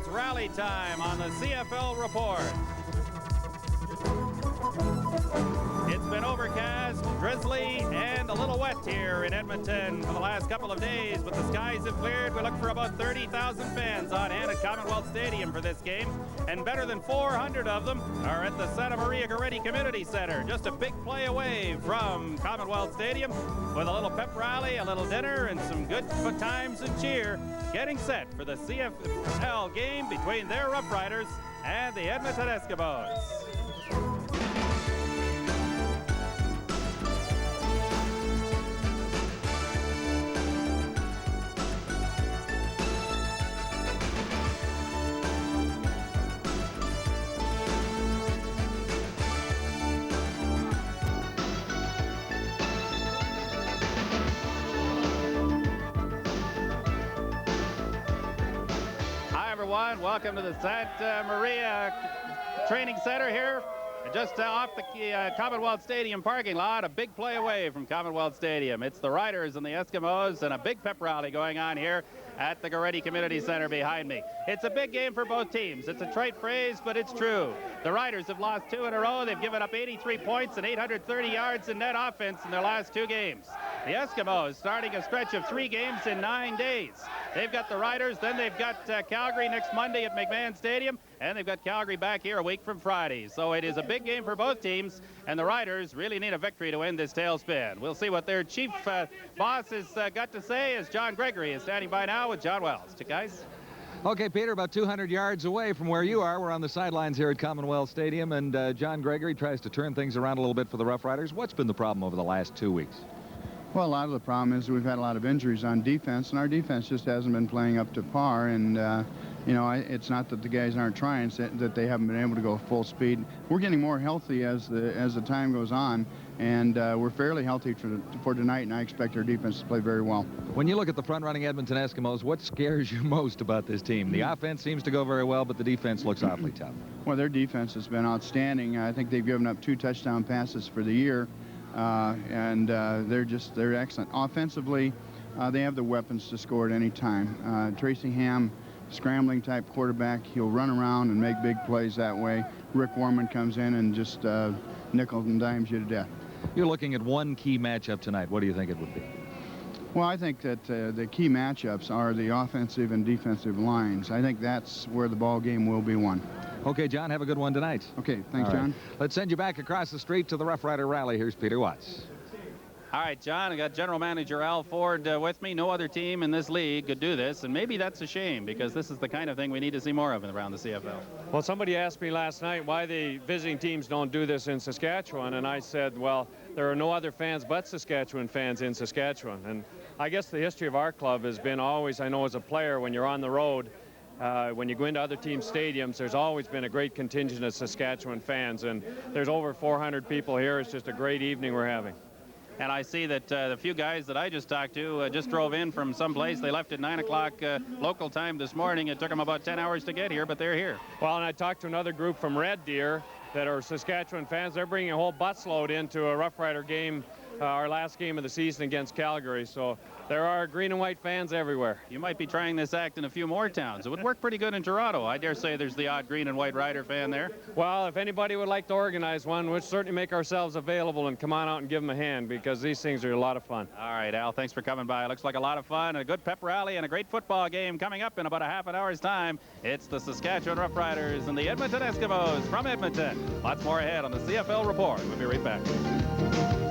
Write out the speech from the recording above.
It's rally time on the CFL Report. It's been overcast, drizzly, and a little wet here in Edmonton for the last couple of days, but the skies have cleared. We look for about 30,000 fans on hand at Commonwealth Stadium for this game, and better than 400 of them are at the Santa Maria Gregory Community Center, just a big play away from Commonwealth Stadium, with a little pep rally, a little dinner, and some good times and cheer, getting set for the CFL game between their Rough Riders and the Edmonton Eskimos. Welcome to the Santa Maria Training Center here, just off the Commonwealth Stadium parking lot, a big play away from Commonwealth Stadium. It's the Riders and the Eskimos, and a big pep rally going on here at the Gregory Community Center behind me. It's a big game for both teams. It's a trite phrase, but it's true. The Riders have lost 2 in a row. They've given up 83 points and 830 yards in net offense in their last 2 games. The Eskimos starting a stretch of 3 games in 9 days. They've got the Riders, then they've got Calgary next Monday at McMahon Stadium, and they've got Calgary back here a week from Friday. So it is a big game for both teams, and the Riders really need a victory to end this tailspin. We'll see what their chief boss has got to say as John Gregory is standing by now with John Wells. Guys? Okay, Peter, about 200 yards away from where you are. We're on the sidelines here at Commonwealth Stadium, and John Gregory tries to turn things around a little bit for the Rough Riders. What's been the problem over the last 2 weeks? Well, a lot of the problem is we've had a lot of injuries on defense, and our defense just hasn't been playing up to par. And, you know, it's not that the guys aren't trying, it's that they haven't been able to go full speed. We're getting more healthy as the time goes on, and we're fairly healthy for tonight, and I expect our defense to play very well. When you look at the front-running Edmonton Eskimos, what scares you most about this team? The offense seems to go very well, but the defense looks awfully tough. Well, their defense has been outstanding. I think they've given up 2 touchdown passes for the year. They're excellent. Offensively, they have the weapons to score at any time. Tracy Ham, scrambling type quarterback, he'll run around and make big plays that way. Rick Warman comes in and just nickels and dimes you to death. You're looking at one key matchup tonight. What do you think it would be? Well, I think that the key matchups are the offensive and defensive lines. I think that's where the ball game will be won. Okay, John, have a good one tonight. Okay, thanks, John. Let's send you back across the street to the Rough Rider Rally. Here's Peter Watts. All right, John, I got General Manager Al Ford with me. No other team in this league could do this, and maybe that's a shame because this is the kind of thing we need to see more of around the CFL. Well, somebody asked me last night why the visiting teams don't do this in Saskatchewan, and I said, well, there are no other fans but Saskatchewan fans in Saskatchewan. And I guess the history of our club has been always, I know as a player, when you're on the road, when you go into other team stadiums, there's always been a great contingent of Saskatchewan fans, and there's over 400 people here. It's just a great evening we're having. And I see that the few guys that I just talked to just drove in from someplace. They left at 9 o'clock local time this morning. It took them about 10 hours to get here, but they're here. Well, and I talked to another group from Red Deer that are Saskatchewan fans. They're bringing a whole busload into a Rough Rider game, our last game of the season against Calgary. So there are green and white fans everywhere. You might be trying this act in a few more towns. It would work pretty good in Toronto. I dare say there's the odd green and white Rider fan there. Well, if anybody would like to organize one, we'll certainly make ourselves available and come on out and give them a hand because these things are a lot of fun. All right, Al, thanks for coming by. It looks like a lot of fun, a good pep rally, and a great football game coming up in about a half an hour's time. It's the Saskatchewan Rough Riders and the Edmonton Eskimos from Edmonton. Lots more ahead on the CFL Report. We'll be right back.